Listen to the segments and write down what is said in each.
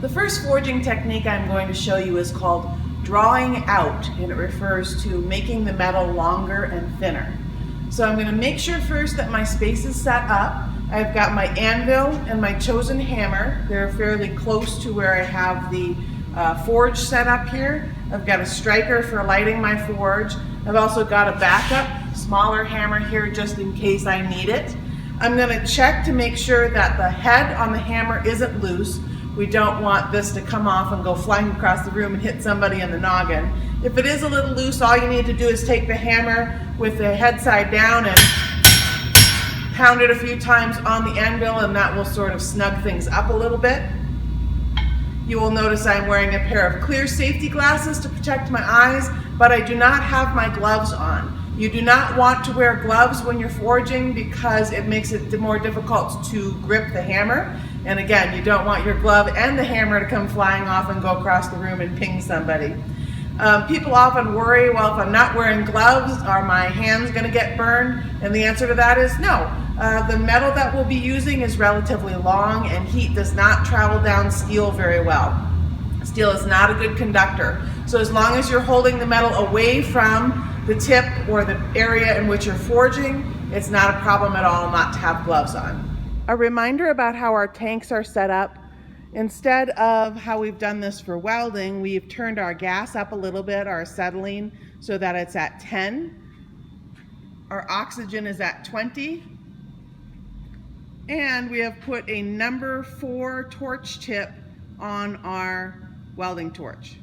The first forging technique I'm going to show you is called drawing out, and it refers to making the metal longer and thinner. So I'm going to make sure first that my space is set up. I've got my anvil and my chosen hammer. They're fairly close to where I have the forge set up here. I've got a striker for lighting my forge. I've also got a backup smaller hammer here just in case I need it. I'm going to check to make sure that the head on the hammer isn't loose. We don't want this to come off and go flying across the room and hit somebody in the noggin. If it is a little loose, all you need to do is take the hammer with the head side down and pound it a few times on the anvil, and that will sort of snug things up a little bit. You will notice I'm wearing a pair of clear safety glasses to protect my eyes, but I do not have my gloves on. You do not want to wear gloves when you're forging because it makes it more difficult to grip the hammer. And again, you don't want your glove and the hammer to come flying off and go across the room and ping somebody. People often worry, well, if I'm not wearing gloves, are my hands going to get burned? And the answer to that is no. The metal that we'll be using is relatively long, and heat does not travel down steel very well. Steel is not a good conductor. So as long as you're holding the metal away from the tip or the area in which you're forging, it's not a problem at all not to have gloves on. A reminder about how our tanks are set up. Instead of how we've done this for welding, we've turned our gas up a little bit, our acetylene, so that it's at 10. Our oxygen is at 20. And we have put a number 4 torch tip on our welding torch.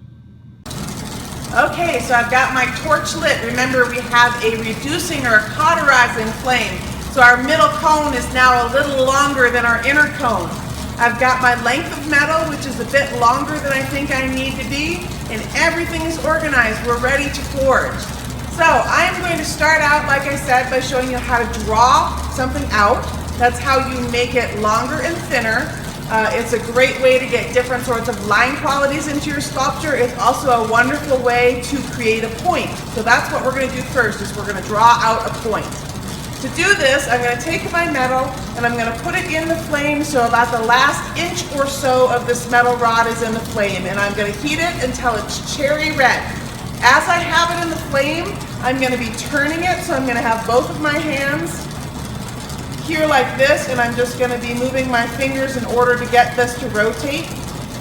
Okay, so I've got my torch lit. Remember, we have a reducing or a cauterizing flame. So our middle cone is now a little longer than our inner cone. I've got my length of metal, which is a bit longer than I think I need to be, and everything is organized. We're ready to forge. So I'm going to start out, like I said, by showing you how to draw something out. That's how you make it longer and thinner. It's a great way to get different sorts of line qualities into your sculpture. It's also a wonderful way to create a point. So that's what we're going to do first, is we're going to draw out a point. To do this, I'm going to take my metal and I'm going to put it in the flame, so about the last inch or so of this metal rod is in the flame, and I'm going to heat it until it's cherry red. As I have it in the flame, I'm going to be turning it, so I'm going to have both of my hands here like this, and I'm just going to be moving my fingers in order to get this to rotate.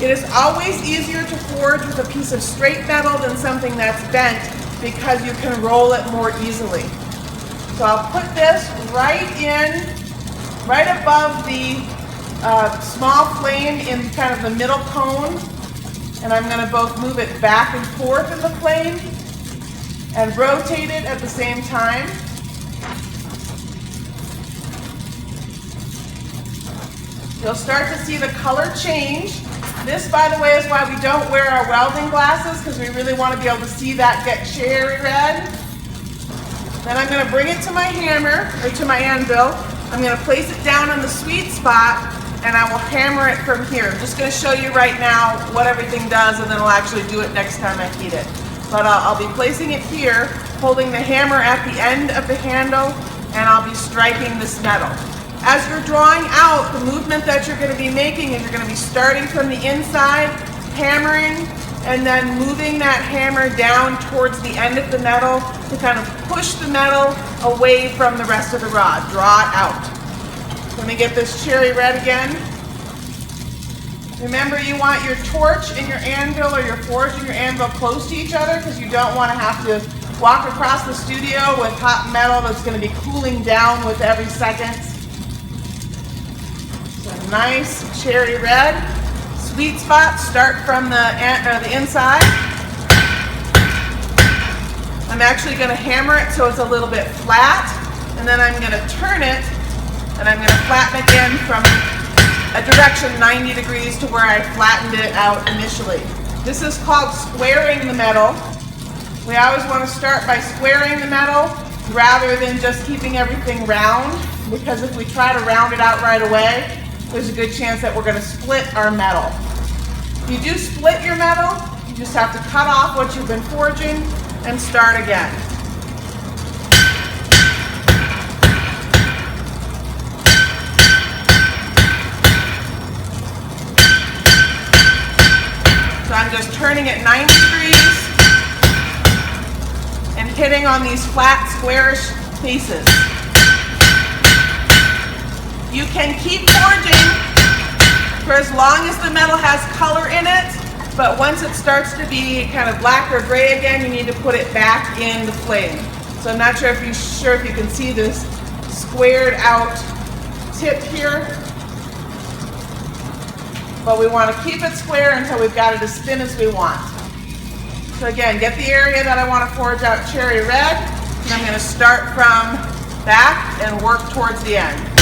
It is always easier to forge with a piece of straight metal than something that's bent because you can roll it more easily. So I'll put this right above the small flame in kind of the middle cone, and I'm going to both move it back and forth in the flame and rotate it at the same time. You'll start to see the color change. This, by the way, is why we don't wear our welding glasses, because we really want to be able to see that get cherry red. Then I'm going to bring it to my hammer, or to my anvil. I'm going to place it down on the sweet spot, and I will hammer it from here. I'm just going to show you right now what everything does, and then I'll actually do it next time I heat it. But I'll be placing it here, holding the hammer at the end of the handle, and I'll be striking this metal. As you're drawing out, the movement that you're going to be making is you're going to be starting from the inside, hammering, and then moving that hammer down towards the end of the metal to kind of push the metal away from the rest of the rod. Draw it out. Let me get this cherry red again. Remember, you want your torch and your anvil, or your forge and your anvil, close to each other, because you don't want to have to walk across the studio with hot metal that's going to be cooling down with every second. So nice cherry red. Sweet spot, start from the inside. I'm actually going to hammer it so it's a little bit flat, and then I'm going to turn it, and I'm going to flatten it in from a direction 90 degrees to where I flattened it out initially. This is called squaring the metal. We always want to start by squaring the metal rather than just keeping everything round, because if we try to round it out right away, there's a good chance that we're going to split our metal. If you do split your metal, you just have to cut off what you've been forging and start again. I'm just turning it 90 degrees and hitting on these flat, squarish pieces. You can keep forging for as long as the metal has color in it, but once it starts to be kind of black or gray again, you need to put it back in the flame. So I'm not sure if you can see this squared out tip here, but we want to keep it square until we've got it as thin as we want. So again, get the area that I want to forge out cherry red, and I'm going to start from back and work towards the end.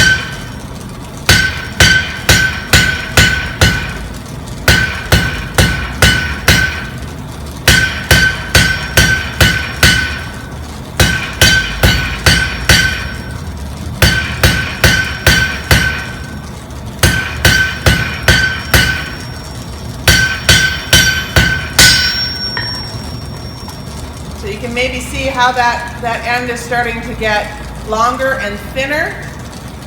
So you can maybe see how that end is starting to get longer and thinner.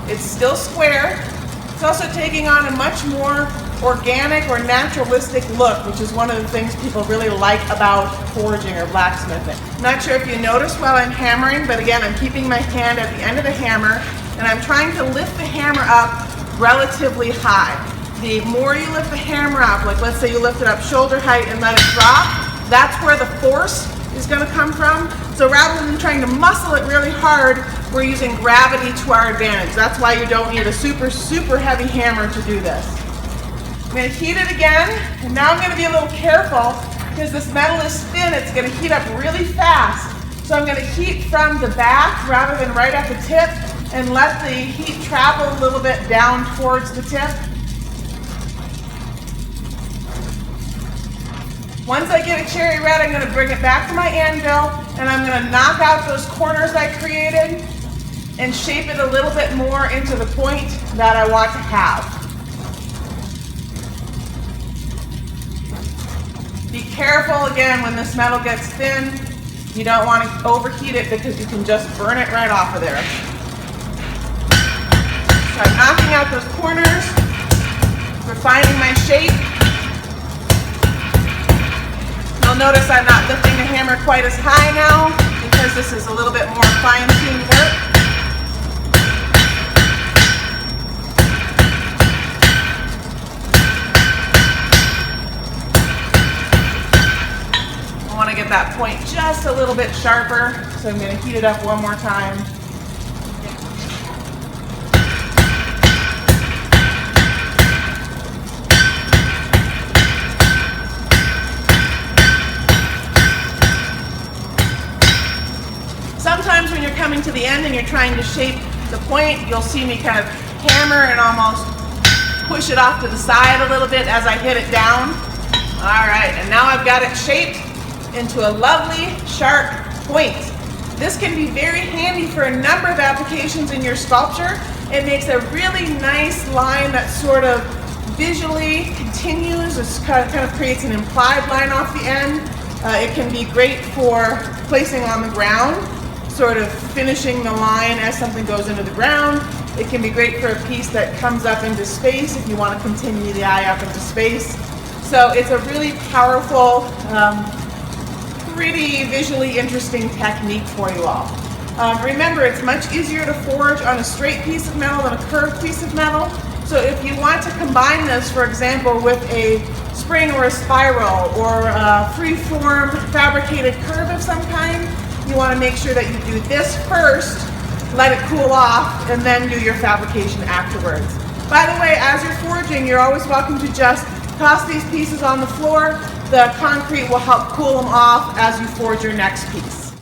It's still square. It's also taking on a much more organic or naturalistic look, which is one of the things people really like about forging or blacksmithing. I'm not sure if you notice while I'm hammering, but again, I'm keeping my hand at the end of the hammer, and I'm trying to lift the hammer up relatively high. The more you lift the hammer up, like let's say you lift it up shoulder height and let it drop, that's where the force is going to come from. So rather than trying to muscle it really hard, we're using gravity to our advantage. That's why you don't need a super, super heavy hammer to do this. I'm going to heat it again, and now I'm going to be a little careful because this metal is thin. It's going to heat up really fast. So I'm going to heat from the back rather than right at the tip and let the heat travel a little bit down towards the tip. Once I get a cherry red, I'm going to bring it back to my anvil, and I'm going to knock out those corners I created and shape it a little bit more into the point that I want to have. Be careful again when this metal gets thin. You don't want to overheat it because you can just burn it right off of there. So I'm knocking out those corners, refining my shape. You'll notice I'm not lifting the hammer quite as high now because this is a little bit more fine-tuned work. I want to get that point just a little bit sharper, so I'm going to heat it up one more time. Sometimes when you're coming to the end and you're trying to shape the point, you'll see me kind of hammer and almost push it off to the side a little bit as I hit it down. All right, and now I've got it shaped into a lovely, sharp point. This can be very handy for a number of applications in your sculpture. It makes a really nice line that sort of visually continues. It kind of creates an implied line off the end. It can be great for placing on the ground, sort of finishing the line as something goes into the ground. It can be great for a piece that comes up into space if you want to continue the eye up into space. So it's a really powerful, pretty visually interesting technique for you all. Remember, it's much easier to forge on a straight piece of metal than a curved piece of metal. So if you want to combine this, for example, with a spring or a spiral or a free-form fabricated curve of some kind, you want to make sure that you do this first, let it cool off, and then do your fabrication afterwards. By the way, as you're forging, you're always welcome to just toss these pieces on the floor. The concrete will help cool them off as you forge your next piece.